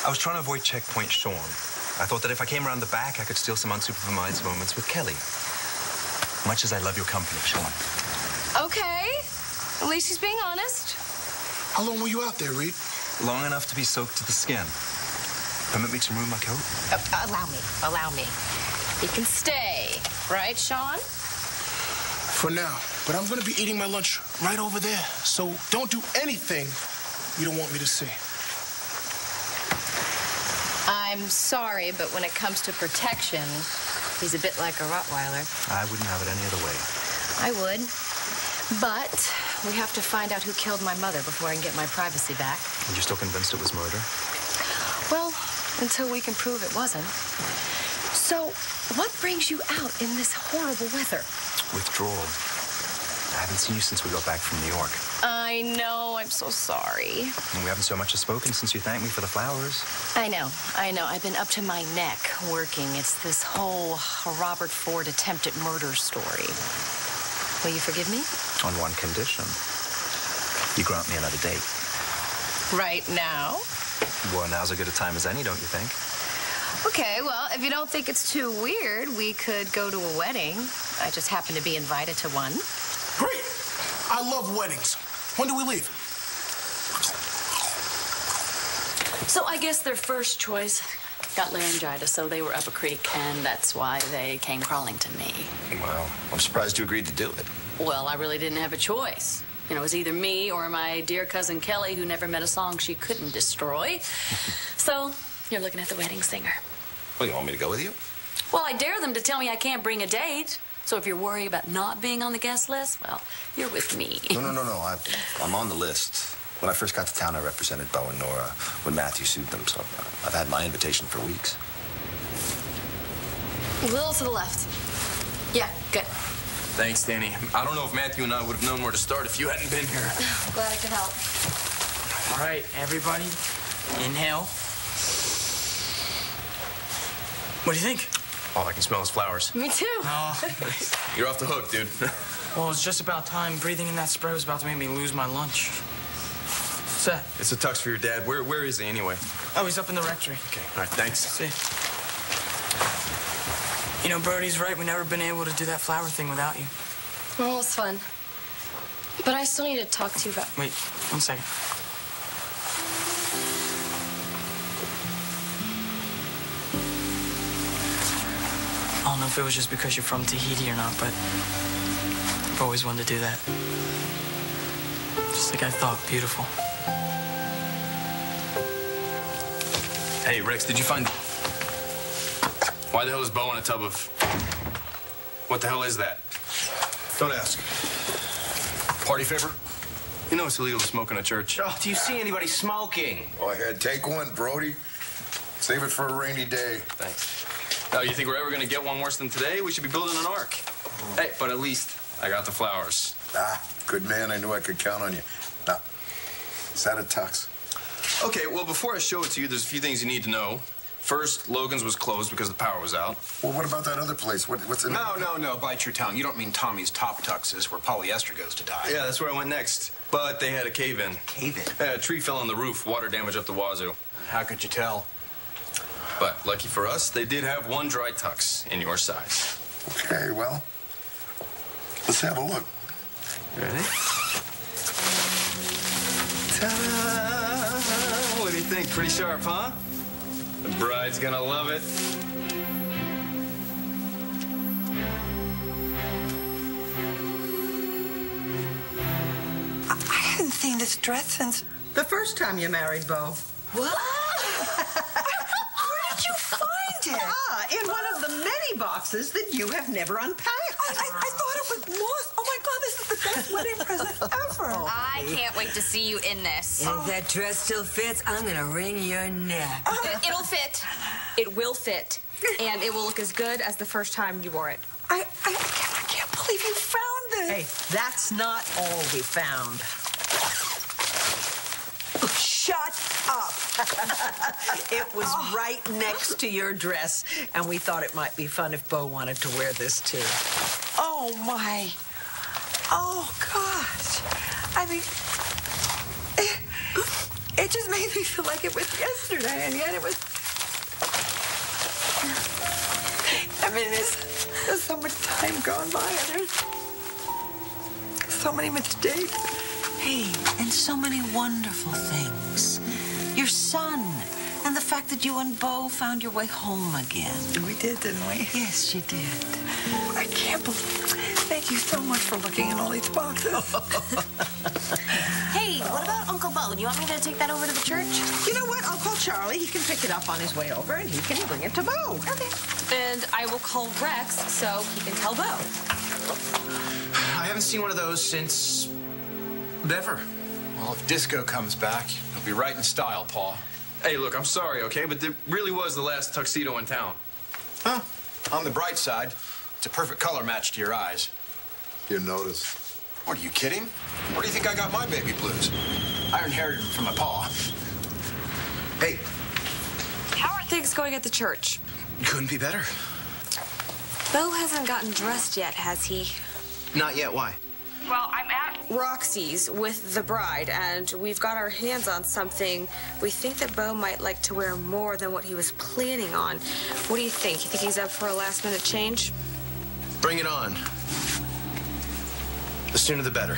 I was trying to avoid checkpoint Sean. I thought that if I came around the back, I could steal some unsupervised moments with Kelly. Much as I love your company, Sean. Okay. At least he's being honest. How long were you out there, Reed? Long enough to be soaked to the skin. Permit me to remove my coat? Allow me. He can stay. Right, Sean? For now. But I'm going to be eating my lunch right over there. So don't do anything you don't want me to see. I'm sorry, but when it comes to protection, he's a bit like a Rottweiler. I wouldn't have it any other way. I would. But we have to find out who killed my mother before I can get my privacy back. And you're still convinced it was murder? Well, until we can prove it wasn't. So, what brings you out in this horrible weather? Withdrawal. I haven't seen you since we got back from New York. I know. I'm so sorry. And we haven't so much as spoken since you thanked me for the flowers. I know. I've been up to my neck working. It's this whole Robert Ford attempted murder story. Will you forgive me? On one condition. You grant me another date. Right now? Well, now's as good a time as any, don't you think? Okay, well, if you don't think it's too weird, we could go to a wedding. I just happen to be invited to one. Great! I love weddings. When do we leave? So I guess their first choice got laryngitis, so they were up a creek, and that's why they came crawling to me. Well, I'm surprised you agreed to do it. Well, I really didn't have a choice. You know, it was either me or my dear cousin Kelly, who never met a song she couldn't destroy. So you're looking at the wedding singer. Well, you want me to go with you? Well, I dare them to tell me I can't bring a date. So if you're worried about not being on the guest list, well, you're with me. No. I'm on the list. When I first got to town, I represented Bo and Nora when Matthew sued them, so I've had my invitation for weeks. A little to the left. Yeah, good. Thanks, Danny. I don't know if Matthew and I would have known where to start if you hadn't been here. Glad I could help. All right, everybody, inhale. What do you think? All I can smell is flowers. Me too. Oh, nice. You're off the hook, dude. Well, it's just about time. Breathing in that spray was about to make me lose my lunch. What's that? It's a tux for your dad. Where is he anyway? Oh, he's up in the rectory. Okay, all right, thanks. See. You know, Brody's right. We've never been able to do that flower thing without you. Well, it's fun. But I still need to talk to you about... Wait, 1 second. I don't know if it was just because you're from Tahiti or not, but I've always wanted to do that. Just like I thought, beautiful. Hey, Rex, did you find... Why the hell is Bo in a tub of... What the hell is that? Don't ask. Party favor? You know it's illegal to smoke in a church. Oh, do you see anybody smoking? Go ahead, take one, Brody. Save it for a rainy day. Thanks. Oh, you think we're ever going to get one worse than today? We should be building an ark. Hey, but at least I got the flowers. Ah, good man. I knew I could count on you. Now, is that a tux? Okay, well, before I show it to you, there's a few things you need to know. First, Logan's was closed because the power was out. Well, what about that other place? What's in it? No, bite your tongue. You don't mean Tommy's Top Tuxes, where polyester goes to die. Yeah, that's where I went next. But they had a cave-in. Cave-in? Yeah, a tree fell on the roof, water damage up the wazoo. How could you tell? But lucky for us, they did have one dry tux in your size. Okay, well, let's have a look. Ready? Ta-da! What do you think? Pretty sharp, huh? The bride's gonna love it. I hadn't seen this dress since the first time you married Bo. What? Where did you find it? In one of the many boxes that you have never unpacked. I thought it was lost. Oh, my God, this is the best wedding present ever. I can't wait to see you in this. And if that dress still fits, I'm going to wring your neck. It'll fit. It will fit. And it will look as good as the first time you wore it. I can't believe you found this. Hey, that's not all we found. Shut up. It was right next to your dress, and we thought it might be fun if Bo wanted to wear this, too. Oh, my. Oh, gosh. I mean, it It just made me feel like it was yesterday, and yet it was... I mean, there's so much time gone by, and there's so many mistakes. Hey, and so many wonderful things. Your son, and the fact that you and Bo found your way home again. We did, didn't we? Yes, you did. I can't believe it. Thank you so much for looking in all these boxes. Hey, what about Uncle Bo? Do you want me to take that over to the church? You know what? I'll call Charlie. He can pick it up on his way over, and he can bring it to Bo. Okay. And I will call Rex so he can tell Bo. I haven't seen one of those since... never. Well, if disco comes back, it'll be right in style, Paul. Hey, look, I'm sorry, okay, but there really was the last tuxedo in town. Huh. On the bright side, it's a perfect color match to your eyes. You notice. What, are you kidding? Where do you think I got my baby blues? I inherited them from my pa. Hey. How are things going at the church? Couldn't be better. Bo hasn't gotten dressed yet, has he? Not yet. Why? Well, I'm at Roxy's with the bride, and we've got our hands on something we think that Bo might like to wear more than what he was planning on. What do you think? You think he's up for a last-minute change? Bring it on. The sooner the better.